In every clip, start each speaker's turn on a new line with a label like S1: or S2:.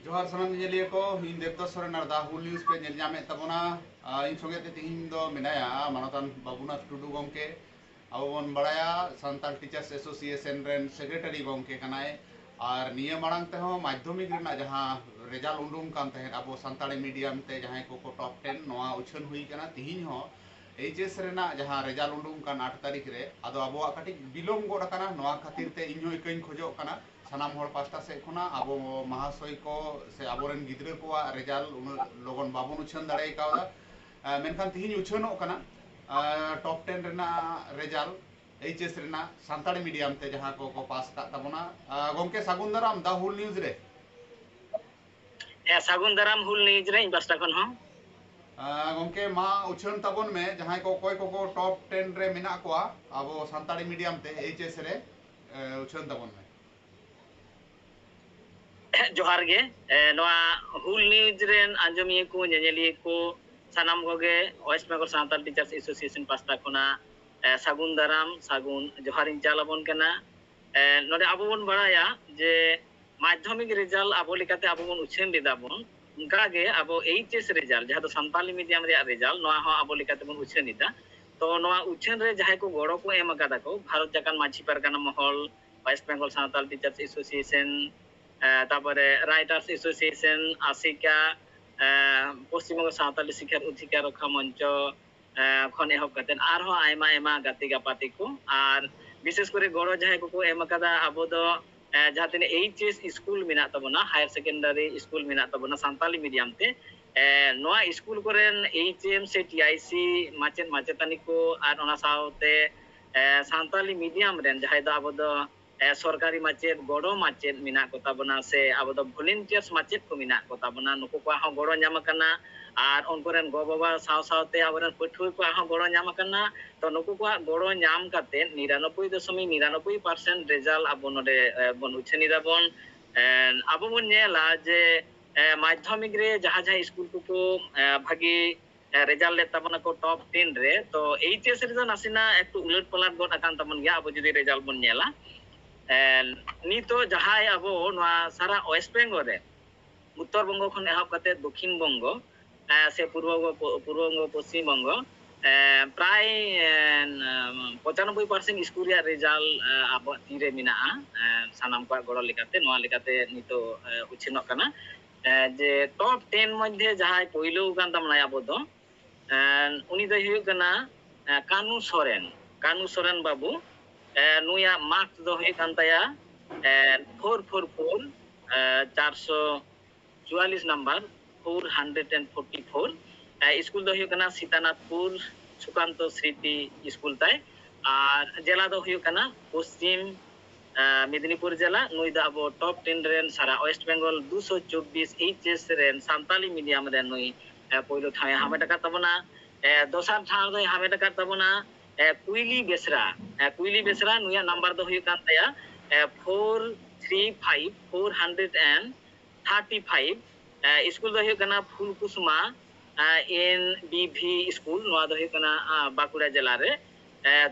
S1: जोहार सानाम ᱧᱮᱧᱮᱞᱤᱭᱟᱹ ᱠᱚ ᱤᱧ ᱫᱮᱵᱫᱟᱥ ᱥᱚᱨᱮᱱ ᱟᱨ ᱫᱟ ᱦᱩᱞ ᱱᱤᱭᱩᱡ ᱯᱮ ᱧᱮᱞ ᱧᱟᱢᱮᱫ ᱛᱟᱵᱚᱱᱟ ᱤᱧ ᱥᱚᱸᱜᱮ ᱛᱮ ᱛᱮᱦᱮᱧ ᱫᱚ ᱢᱮᱱᱟᱭᱟ ᱢᱟᱱᱚᱛᱟᱱ ᱵᱟᱵᱩᱱᱟᱛᱷ ᱴᱩᱰᱩ ᱜᱚᱢᱠᱮ ᱟᱵᱚ ᱵᱚᱱ ᱵᱟᱲᱟᱭᱟ ᱥᱟᱱᱛᱟᱲ ᱴᱤᱪᱟर्स एसोसिएशन ᱨᱮᱱ सेक्रेटरी ᱜᱚᱢᱠᱮ ᱠᱟᱱᱟᱭ আর নিয়ে মাড়াং তেহᱚᱸ মাধ্যমিক ᱨᱮᱱᱟᱜ ᱡᱟᱦᱟᱸ রেজাল্ট উᱰুᱝ ᱠᱟᱱ ᱛᱟᱦᱮᱸᱫ ᱟᱵᱚ ᱥᱟᱱᱛᱟᱲᱤ ᱢᱤᱰᱤᱭᱟᱢ ᱛᱮ ᱡᱟᱦᱟᱸᱭ ᱠᱚᱠᱚ ᱴᱚᱯ 10 ᱱᱚᱣᱟ ᱩᱪᱷᱟᱹᱱ ᱦᱩᱭ ᱠᱟᱱᱟ ᱛᱮᱦᱮᱧ ᱦᱚᱸ এইচএস ᱨᱮᱱᱟᱜ ᱡᱟᱦᱟᱸ রেজাল্ট উᱰুᱝ ᱠᱟᱱ 8 ᱛᱟᱹᱨᱤᱠᱷ ᱨᱮ ᱟᱫᱚ ᱟᱵᱚᱣᱟᱜ ᱠᱟᱹᱴᱤᱡ ᱵᱤᱞᱚᱢ ᱜᱚᱫ ᱟᱠᱟᱱᱟ ᱱᱚᱣᱟ ᱠᱷᱟᱹᱛᱤᱨ ᱛᱮ ᱤᱧ ᱦᱚᱸ ᱤᱠᱟᱹᱧ ᱠᱷᱚᱡᱚᱜ ᱠᱟᱱᱟ ᱥᱟᱱᱟᱢ ᱦᱚᱲ ᱯᱟᱥᱴᱟ ᱥᱮᱫ ᱠᱷᱚᱱᱟᱜ ᱟᱵᱚ ᱢᱟᱦᱟᱥᱚᱭ ᱠᱚ ᱥᱮ ᱟᱵᱚᱨᱮᱱ ᱜᱤᱫᱽᱨᱟᱹ ᱠᱚᱣᱟᱜ রেজাল্ট ᱩᱱᱟᱹᱜ ᱞᱚᱜᱚᱱ ᱵᱟᱵᱚᱱ ᱩᱪᱷᱟᱹᱱ ᱫᱟᱲᱮ ᱠᱟᱣᱫᱟ ᱢᱮᱱᱠᱷᱟᱱ ᱛᱮᱦᱮᱧ ᱩᱪᱷᱟᱹᱱᱚᱜ ᱠᱟᱱᱟ टॉप 10 ᱨᱮᱱᱟᱜ রেজাল্ট এইচএস ᱨᱮᱱᱟᱜ ᱥᱟᱱᱛᱟᱲᱤ ᱢᱤᱰᱤᱭᱟᱢ ᱛᱮ ᱡᱟᱦᱟᱸ ᱠᱚ ᱯᱟᱥ ᱠᱟᱜ ᱛᱟᱵᱚᱱᱟ ᱜᱚᱢᱠᱮ ᱥᱟᱹᱜᱩᱱ ᱫᱟᱨᱟᱢ ᱫᱟ ᱦᱩᱞ ᱱᱤᱭᱩᱡ ᱨᱮ
S2: ᱥᱟᱹᱜᱩᱱ ᱫᱟᱨᱟᱢ ᱦᱩᱞ ᱱᱤᱭᱩᱡ ᱨᱮ ᱤᱧ ᱯᱟᱥᱴᱟ ᱠᱷᱚᱱ ᱦᱚᱸ
S1: ᱜᱚᱢᱠᱮ ᱢᱟ ᱩᱪᱷᱟᱹᱱ ᱛᱟᱵᱚᱱ ᱢᱮ ᱡᱟᱦᱟᱸᱭ ᱠᱚ ᱚᱠᱚᱭ ᱠᱚᱠᱚ टॉप 10 ᱨᱮ ᱢᱮᱱᱟᱜ ᱠᱚᱣᱟ ᱟᱵᱚ ᱥᱟᱱᱛᱟᱲᱤ ᱢᱤᱰᱤᱭᱟᱢ ᱛᱮ এইচএস ᱨᱮ ᱩᱪᱷᱟᱹᱱ ᱛᱟᱵᱚᱱ ᱢᱮ
S2: ᱡᱚᱦᱟᱨ ᱜᱮ ᱱᱚᱣᱟ ᱦᱩᱞ ᱱᱤᱭᱩᱡ ᱨᱮᱱ ᱟᱸᱡᱚᱢᱤᱭᱟᱹ ᱠᱚ ᱧᱮᱧᱮᱞᱤᱭᱟᱹ ᱠᱚ ᱥᱟᱱᱟᱢ ᱠᱚᱜᱮ ᱳᱭᱮᱥᱴ ᱵᱮᱝᱜᱚᱞ ᱥᱟᱱᱛᱟᱲ ᱴᱤᱪᱟर्स एसोसिएशन ᱯᱟᱥᱴᱟ ᱠᱷᱚᱱᱟᱜ ᱥᱟᱹᱜᱩᱱ ᱫᱟᱨᱟᱢ ᱥᱟᱹᱜᱩᱱ ᱡᱚᱦᱟᱨᱤᱧ ᱪᱟᱞ ᱟᱵᱚᱱ ᱠᱟᱱᱟ ᱱᱚᱰᱮ ᱟᱵᱚ ᱵᱚᱱ ᱵᱟᱲᱟᱭᱟ ᱡᱮ माध्यमिक रिजल्ट अब लेकाते अब बन उछान लेदा बन उनकागे अब एचएस रिजल्ट जहां तो सानताली मीडियम रे रिजल्ट नोआ हो अब लेकाते बन उछान लेदा तो नोआ उछान रे जहां को गड़ो को एम अकादा को भारत जाकान माछी पारगाना महल waste Bengal Santal teachers association तारपरे राइटर्स एसोसिएशन आसिका पश्चिम बंग सानताली शिक्षा अधिकार रक्षा मंच खन एहब कातेन आरो आयमा आयमा गाते गापाती को आर विशेष करे गड़ो जहां को एम अकादा अब दो जहाँ तीन एचएस स्कूल मेना तबना हायर सेकेंडरी स्कूल मेना तबना सानताली मीडियम ते नोआ स्कूल कोरेन एचएम से टीआईसी माचेत माचेतानी को आर ओना साउते सानताली मीडियम रेन जहां दा अब दो सरकारी माचेत गड़ो माचेत मेना को तबना से अब दो वॉलंटियर्स माचेत को मेना को तबना नुको को हा गड़ो ᱧᱟᱢ ᱠᱟᱱᱟ आर उनकोरेन गो बाबा साव सावते आबरेन पठुआ को हा गड़ो ᱧᱟᱢ ᱠᱟᱱᱟ तो नुको को गड़ो ᱧᱟᱢ काते 99.99% रिजल्ट अब नोडे बन उछानी दाबन अब बन नेला जे माध्यमिक रे जहां जहां स्कूल को भागी रिजल्ट ले तबना को टॉप 10 रे तो एचएस रे नासिना एकटु उलट पलट गड आकान तबन गया अब जदि रिजल्ट बन नेला नितो जहां अब नोआ सारा वेस्ट बेंगल रे उत्तर बंग खन एहब काते दक्षिण बंग से पूर्व बंग पश्चिम बंग प्राय 95% स्कूल या रिजल्ट अब तीरे मिना सानाम को गड़ो लेकाते नोआ लेकाते नितो उछिनक कना जे टॉप 10 मध्ये जहां पहिलो कान तमना अब दो उनी दो हुयु कना कानू सोरेन बाबू नुया मार्क्स दो हुयु कान ताया 444 444 नंबर 444 स्कूल दो हुयु कना सीतानाथपुर सुकांत स्मृति स्कूल ताय और जिला दो हुयु कना पश्चिम मेदिनीपुर जिला नुई दा अब टॉप 10 रेन सारा वेस्ट बेंगल 224 एचएस रेन सानताली मीडियम रेन नुई पहिलो ठावे हामेट का तबना दोसार ठाव दो हामेट का तबना कुइली बेसरा नुया नंबर दो हुयु कान ताया 435 स्कूल दो हुयु कना फुलकुसुमा इन बीभी स्कूल नोआ दो हुयु कना बाकुड़ा जिला रे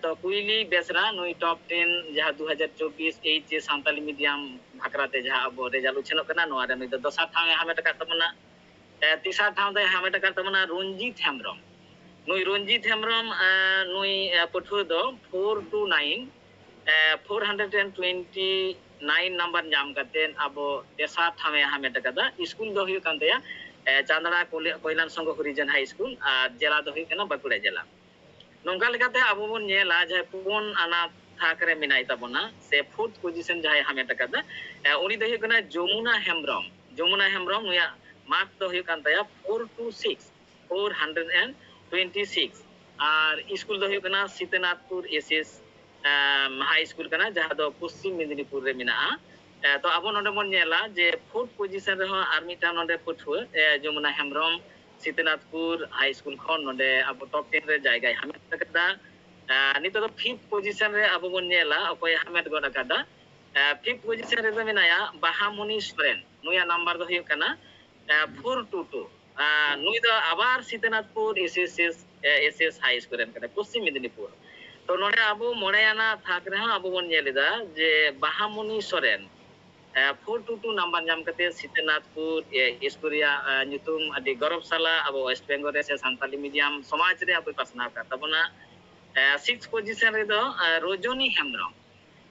S2: तो कुइली बेसरा नुई टॉप 10 जहां 2024 एचएस सानताली मीडियम भाकराते जहां अब रिजल्ट उछनो कना नोआ रे नुई दोसार ठाव हामेट का तबना तीसरा ठाव दो हामेट का तबना रंजीत हेम्ब्रम नुई पठुआ दो 429 नंबर नाम करते अब तेसार ठावे हामेट कदा स्कूल दो हुयु कान तया चांदड़ा कोयलान संघ हरिजन हाई स्कूल और जिला दो हुयु कना बाकुड़ा जिला नोंका लेकाते अब बन नेला जे पुन आना थाक रे मिनाय ताबना से फोर्थ पोजीशन जहां हामेट कदा उनी दो हुयु कना जमुना हेम्ब्रम नुया मार्क दो हुयु कान तया 426 और स्कूल दो हुयु कना सीतानाथपुर एसएस हाई स्कूल कना जहां दो पश्चिम मेदिनीपुर रे मिना तो अब नोडे बन नेला जे फोर्थ पोजीशन रे आर मिटा नोडे पठुआ जमुना हेम्ब्रम सीतानाथपुर हाई स्कूल खन नोडे अब टॉप 10 रे जायगा हामेट कदा नितो तो फिफ्थ पोजीशन रे अब बन नेला अकोय हामेट गड कदा फिफ्थ पोजीशन रे मिनाया बाहामुनि सोरेन नुया नंबर दो हुयु कना 422 नुई दो आबार सीतानाथपुर एसएस हाई स्कूल रेन कना पश्चिम मेदिनीपुर तो नोडे अब मोड़ेयाना थाक रे अब बन नेलेदा जे बाहामुनि Soren 422 number nyam kate Sitanathpur school reyag nyutum adi gorov sala abo West Bengal re se santali medium samaj re abo pasnaw ka tabona 6th position re do Rojoni Hembrom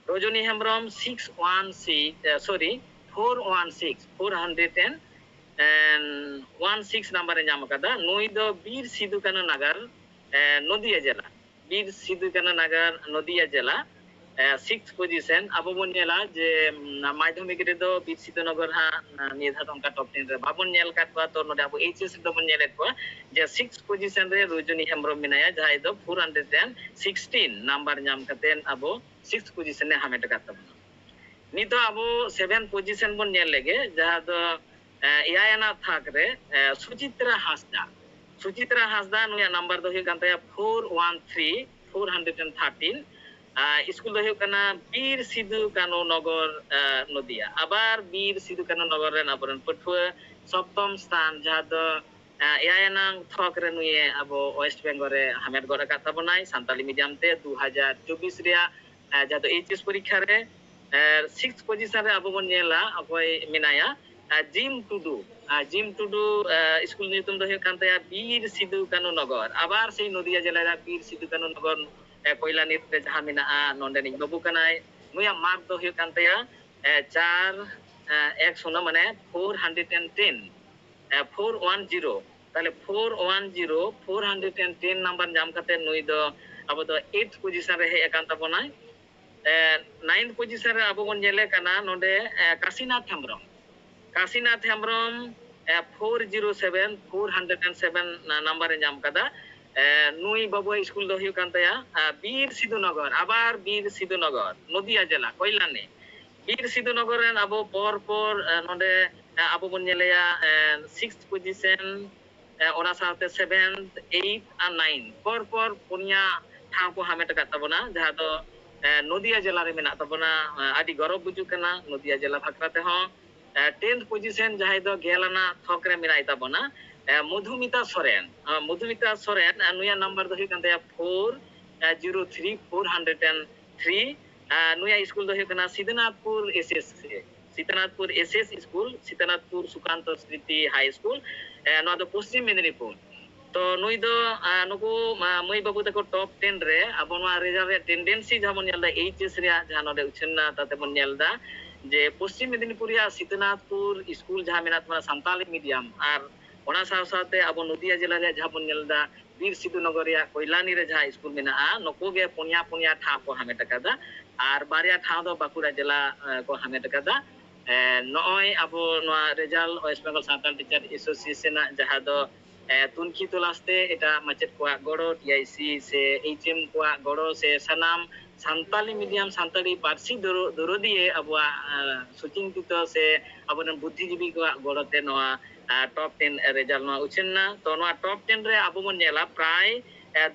S2: 416 number nyam kada nui do Bir Sidhu Kanu Nagar Nodia jela 6th position abo bon nyela je madhyamik re do Bir Sidhu Nagar ha nidhat onka top 10 re babon nyel kat ba to node abo HS do bon nyelet ko je 6th position re Rojoni Hembrom minaya jahai do 416 number nyam katen abo 6th position e hamet kat tabona nito abo 7th position bon nyel lege jaha do eyayana thak re Suchitra Hasda nuya number do huyuk kanta 413 school do huyuk kana Bir Sidhu Kanu Nagar Nodia abar Bir Sidhu Kanu Nagar ren aboren pathua saptom stan jaha do eyayana thak re nuye abo West Bengal re hamet gora kat tabonai santali medium te 2024 reya jaha do HS porikha re 6th position re abo bon nyela apoy minaya Jim Tudu school nyutum do huyuk kanta Bir Sidhu Kanu Nagar abar sei Nodia jela ra Bir Sidhu Kanu Nagar Koilani re jaha menaa nonde ni babu kanai nuya mark do huyuk kanta 410 mane 410 তাহলে 410 number জাম কাতে নই do abo do 8th position re he ekan tabonai 9th position re abo bon jele kana nonde Kasinath Hembrom 407 number e jam kada nui babu school do huyuk kanta Bir Sidhu Nagar abar Bir Sidhu Nagar Nodia jela Koilani Bir Sidhu Nagar ren abo por nonde abo bon jeleya 6th position ona saute 7th 8th and 9th por punya thang ko hamet kat tabona jaha do Nodia jela re mena tabona adi gorob bujuk kana Nodia jela bhakra te ho 10th position jahai do gelana thok re menai tabona Madhumita Soren nuya number do huyuk kanta 403 nuya school do huyuk kana Sitanathpur SS school Sitanathpur Sukanto Smriti High School no do Paschim Medinipur to nui do nuku moi babu tako top 10 re abo no result re tendency jabon nyelda HS re jahano de uchenna tate bon nyelda je Paschim Medinipur ya Sitanathpur school jaha menat mana santali medium ar ona saute abo Nodia jela re jabon nyelda Bir Sidhu Nagar ya Koilani re jaha school menaa noko ge punya tha ko hamet kada ar barya tha do Bakura jela ko hamet kada noi abo noa result West Bengal Santal Teacher Association jaha do tunki tolaste eta machet ko goro TIC se HM ko goro se sanam santali medium santali parsi doro diye abo suchintito se abonan buddhijibi ko goro te noa top 10 result noa uchenna to noa top 10 re abo mon nyela pray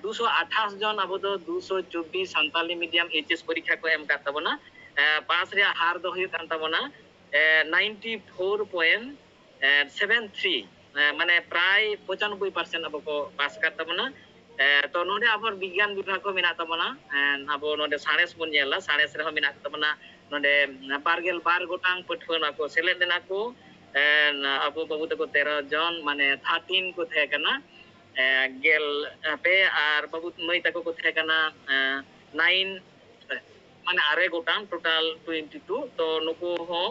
S2: 228 jon abo do 224 santali medium HS porikha ko em kat tabona pass re har do huyuk kan tabona 94.73 মানে প্রায় 95% abo ko pass kat tabona to node abor bigyan bibhag ko mena tabona abo node sares bon nyela sares re ho mena tabona node bargel bar gotang pathua ko select dena ko abo babu tako 13 jon mane 13 ko the kana gel pe ar babu noi tako ko the kana 9 mane are gotang total 22 to nuku ho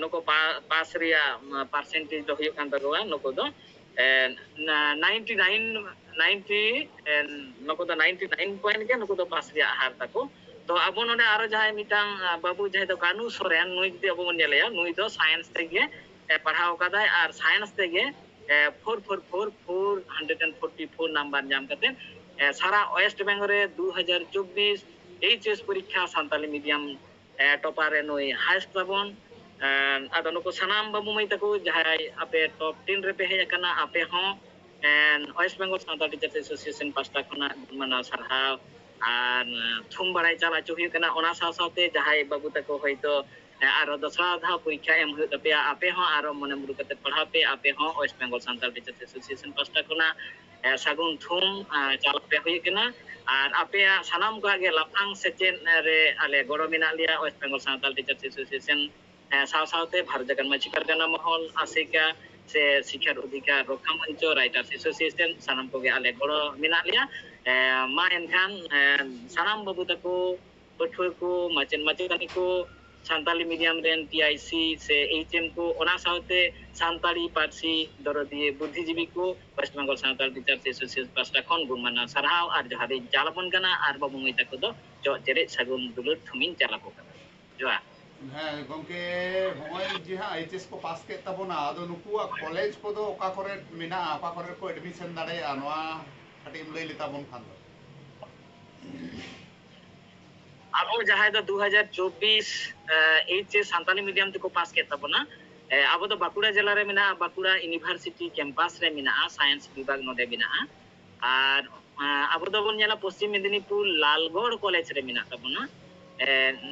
S2: noko pass ria percentage do huyuk kan tagoa noko do 99 noko do 99 point ke noko do pass ria har tako to abo node aro jahai mitang babu jahai do Kanu Soren nui jodi abo mon nyeleya nui do science tege parhao kadai ar science tege 444 number nyam katen sara West Bengal re 2024 HS porikha santali medium topper re nui highest tabon ado nuko sanam babu mai tako jahai ape top 10 re pe he kana ape ho West Bengal Santal Teachers Association pasta khona mana sarhao ar thum barai chala chu huyuk kana ona saute jahai babu tako hoito aro dosra dha porikha em huyuk tape ape ho aro mone muru kate padha pe ape ho West Bengal Santal Teachers Association pasta khona sagun thum chala pe huyuk kana ar ape sanam ko age laphang sechen re ale goro mena lia West Bengal Santal Teachers Association Sao सावते Bharat जागरण माची परगना महल आसिका से शिक्षार अधिकार रक्षा मंच writers association सानाम को आले गड़ो मेना लिया मा एनखान सानाम बाबू तको पठुआ को माचेन माचेतानी को सानताली मीडियम रेन टीआईसी से एचएम को ओना सावते सानताली पार्सी दरदी बुद्धिजीवी को West Bengal Santal teachers association पास्टा खन गुमाना सरहाव आर जहारे जालापन कना आर बाबू मैता को दो जो जेरे सगुन दुलुर थुमिन चालाको कना जोआ
S1: ᱦᱮᱸ ᱜᱚᱝᱠᱮ ᱦᱚᱸᱜᱼᱚᱭ ᱡᱮ ᱦᱟᱸᱜ ᱮᱭᱪᱮᱥ ᱠᱚ ᱯᱟᱥ ᱠᱮᱫ ᱛᱟᱵᱚᱱᱟ ᱟᱫᱚ ᱱᱩᱠᱩᱣᱟᱜ ᱠᱚᱞᱮᱡᱽ ᱠᱚᱫᱚ ᱚᱠᱟ ᱠᱚᱨᱮ ᱢᱮᱱᱟᱜᱼᱟ ᱚᱠᱟ ᱠᱚᱨᱮ ᱠᱚ ᱮᱰᱢᱤᱥᱚᱱ ᱫᱟᱲᱮᱭᱟᱜᱼᱟ ᱱᱚᱣᱟ ᱠᱟᱹᱴᱤᱡ ᱮᱢ ᱞᱟᱹᱭ ᱞᱮᱛᱟᱵᱚᱱ ᱠᱷᱟᱱ ᱫᱚ
S2: ᱟᱵᱚ ᱡᱟᱦᱟᱸᱭ ᱫᱚ 2024 एचएस सानताली मीडियम तको पास के तबना अब तो बाकुड़ा जिला रे मेना बाकुड़ा यूनिवर्सिटी कैंपस रे मेना साइंस विभाग नोडे मेना और अब तो बन नेला पश्चिम मेदिनीपुर लालगढ़ कॉलेज रे मेना तबना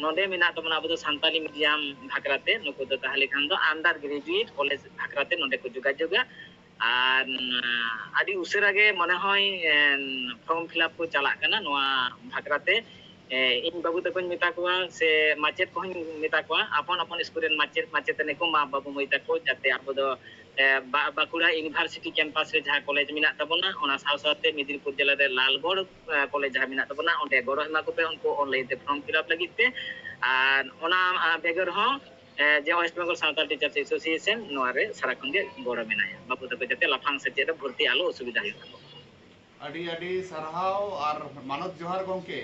S2: नोडे मेना तबना अब तो सानताली मीडियम भाकराते नुको तो ताहले खान दो अंडर ग्रेजुएट कॉलेज भाकराते नोडे को जोगाजोगा और आदि उसेरा गे मने होय फॉर्म फिलअप को चला कना नोआ भाकराते इन बाबू तक मेता को से माचेत को मेता को अपन अपन स्टूडेंट माचेत माचेतने को मा बाबू मैता को जाते अब दो बाकुड़ा यूनिवर्सिटी कैंपस रे जहां कॉलेज मिना तबना ओना साव सावते मेदिनीपुर जिला रे लालगढ़ कॉलेज जहां मिना तबना ओंडे गड़ो एमा को पे उनको ऑनलाइन ते फॉर्म फिलअप लगित ते और ओना बेगर हो जे waste Bengal Santal teachers association नोरे साराखन गे गड़ो मेनाया बाबू तक जाते लाफांग सेचे रे भर्ती आलो असुविधा हो
S1: अडी अडी सरहाव और मानद जोहार गंके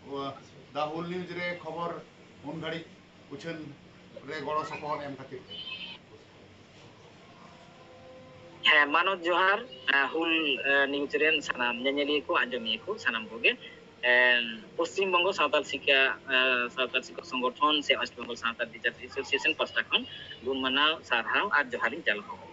S1: द हुल न्यूज रे खबर उन घड़ी उछन रे गड़ो सपोहट एम खातिर
S2: है मानद जोहार हुल न्यूज रेन सानाम नेनेलिए को आंजमिए को सानाम कोगे पश्चिम बंग सावताल शिक्षा संगठन से West Bengal Santal teachers association पास्टा खन गुणमाना सारहाव और जोहारिन चालको